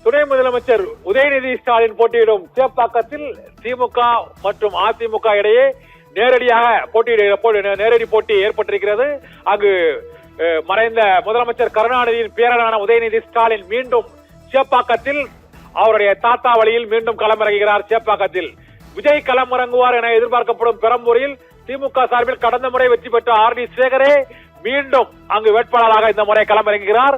துணை முதலமைச்சர் உதயநிதி ஸ்டாலின் போட்டியிடும் சேப்பாக்கத்தில் திமுக மற்றும் அதிமுக இடையே நேரடி போட்டி ஏற்பட்டிருக்கிறது. அங்கு மறைந்த முதலமைச்சர் கருணாநிதியின் பேரனான உதயநிதி ஸ்டாலின் மீண்டும் சேப்பாக்கத்தில் அவருடைய தாத்தா வழியில் மீண்டும் களமிறங்குகிறார். சேப்பாக்கத்தில் விஜய் களமிறங்குவார் என எதிர்பார்க்கப்படும் பெரம்பூரில் திமுக சார்பில் கடந்த முறை வெற்றி பெற்ற ஆர் டி சேகரே மீண்டும் அங்கு வேட்பாளராக இந்த முறை களமிறங்குகிறார்.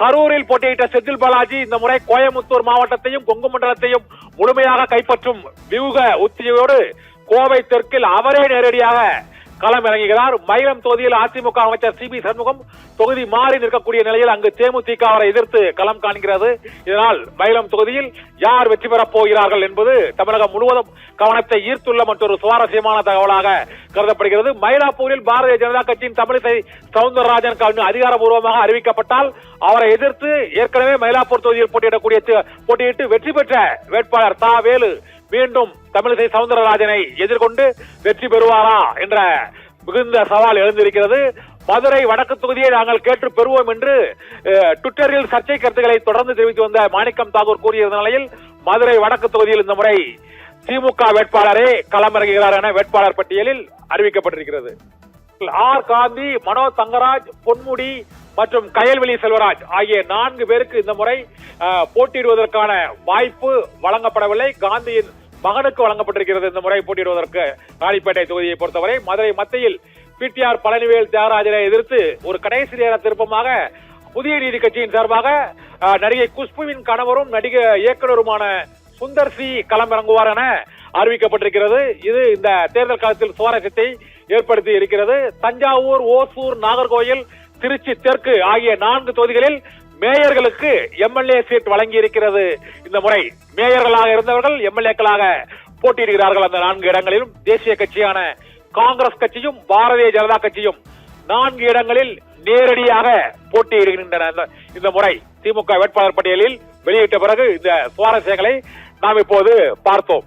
கரூரில் போட்டியிட்ட செந்தில் பாலாஜி இந்த முறை கோயமுத்தூர் மாவட்டத்தையும் கொங்கு மண்டலத்தையும் முழுமையாக கைப்பற்றும் வியூக உத்தியோடு கோவை தெற்கில் அவரே நேரடியாக களம் இறங்குகிறார். மயிலம் தொகுதியில் அதிமுக அமைச்சர் சி பி சண்முகம் தொகுதி மாறி நிற்கக்கூடிய நிலையில் அங்கு தேமுதிக அவரை எதிர்த்து களம் காண்கிறது. இதனால் மயிலம் தொகுதியில் யார் வெற்றி பெறப் போகிறார்கள் என்பது தமிழகம் முழுவதும் கவனத்தை ஈர்த்துள்ள மற்றொரு சுவாரஸ்யமான தகவலாக கருதப்படுகிறது. மயிலாப்பூரில் பாரதிய ஜனதா கட்சியின் தமிழிசை சவுந்தரராஜன் அதிகாரப்பூர்வமாக அறிவிக்கப்பட்டால் அவரை எதிர்த்து ஏற்கனவே மயிலாப்பூர் தொகுதியில் போட்டியிட்டு வெற்றி பெற்ற வேட்பாளர் தா வேலு மீண்டும் தமிழிசை சவுந்தரராஜனை எதிர்கொண்டு வெற்றி பெறுவாரா என்ற மிகுந்த சவால் எழுந்திருக்கிறது. மதுரை வடக்கு தொகுதியை நாங்கள் கேட்டு பெறுவோம் என்று ட்விட்டரில் சர்ச்சை கருத்துக்களை தொடர்ந்து தெரிவித்து வந்த மாணிக்கம் தாக்கூர் கூறியிருந்த நிலையில் மதுரை வடக்கு தொகுதியில் இந்த முறை திமுக வேட்பாளரே களமிறங்குகிறார் என வேட்பாளர் பட்டியலில் அறிவிக்கப்பட்டிருக்கிறது. ஆர் காந்தி, மனோ தங்கராஜ், பொன்முடி மற்றும் கயல்விழி செல்வராஜ் ஆகிய 4 பேருக்கு இந்த முறை போட்டியிடுவதற்கான வாய்ப்பு வழங்கப்படவில்லை. காந்தியின் மகனுக்கு வழங்கப்பட்டிருக்கிறது இந்த முறை போட்டியிடுவதற்கு. ராணிப்பேட்டை தொகுதியை பொறுத்தவரை மதுரை மத்தியில் பிடிஆர் பழனிவேல் தியாகராஜனை எதிர்த்து ஒரு கடைசி நேர திருப்பமாக புதிய நீதி கட்சியின் சார்பாக நடிகை குஷ்புவின் கணவரும் இயக்குநருமான சுந்தர் சி களமிறங்குவார் என அறிவிக்கப்பட்டிருக்கிறது. இது இந்த தேர்தல் காலத்தில் சுவாரஸ்யத்தை ஏற்படுத்தி இருக்கிறது. தஞ்சாவூர், ஓசூர், நாகர்கோயில், திருச்சி தெற்கு ஆகிய 4 தொகுதிகளில் மேயர்களுக்கு எம்எல்ஏ சீட் வழங்கி இருக்கிறது. இந்த முறை மேயர்களாக இருந்தவர்கள் எம்எல்ஏக்களாக போட்டியிடுகிறார்கள். அந்த 4 இடங்களிலும் தேசிய கட்சியான காங்கிரஸ் கட்சியும் பாரதிய ஜனதா கட்சியும் 4 இடங்களில் நேரடியாக போட்டியிடுகின்றன. இந்த முறை திமுக வேட்பாளர் பட்டியலில் வெளியிட்ட பிறகு இந்த சுவாரஸ்யங்களை நாம் இப்போது பார்த்தோம்.